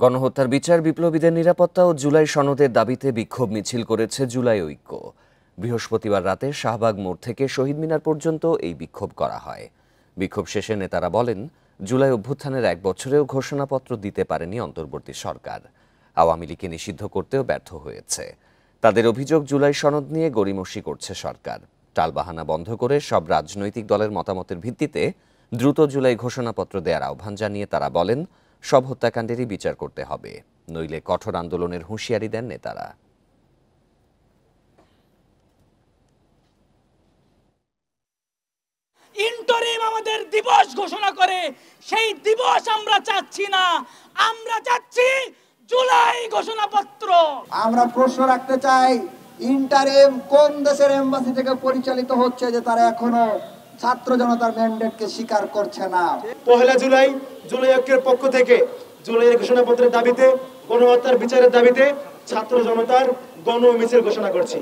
গণহত্যার বিচার, বিপ্লবীদের নিরাপত্তা ও জুলাই সনদের দাবিতে বিক্ষোভ মিছিল করেছে জুলাই ঐক্য। বৃহস্পতিবার রাতে শাহবাগ মোড় থেকে শহীদ মিনার পর্যন্ত এই বিক্ষোভ করা হয়। বিক্ষোভ শেষে নেতারা বলেন, জুলাই অভ্যুত্থানের 1 বছরেও ঘোষণাপত্র দিতে পারেনি অন্তর্বর্তী সরকার। আওয়ামী লীগকে নিষিদ্ধ করতেও ব্যর্থ হয়েছে। তাদের অভিযোগ, জুলাই সনদ নিয়ে গড়িমসি করছে সরকার। টালবাহানা বন্ধ করে সব রাজনৈতিক দলের মতামতের ভিত্তিতে দ্রুত জুলাই ঘোষণাপত্র দেওয়ার আহ্বান জানিয়ে তারা বলেন, সব হত্যাকাণ্ডেরই বিচার করতে হবে, নইলে কঠোর আন্দোলনের হুঁশিয়ারি দেন নেতারা। ইন্টারিম আমাদের দিবস ঘোষণা করে, সেই দিবস আমরা চাচ্ছি না, আমরা চাচ্ছি জুলাই ঘোষণাপত্র। আমরা প্রশ্ন রাখতে চাই, ইন্টারিম কোন দেশের এমবাসি থেকে পরিচালিত হচ্ছে যে তারা এখনো ছাত্র জনতার ম্যান্ডেটকে স্বীকার করছে না? পহেলা জুলাই জুলাই ঐক্যের পক্ষ থেকে জুলাইয়ের ঘোষণাপত্রের দাবিতে, গণহত্যার বিচারের দাবিতে ছাত্র জনতার গণ মিছিল ঘোষণা করছি।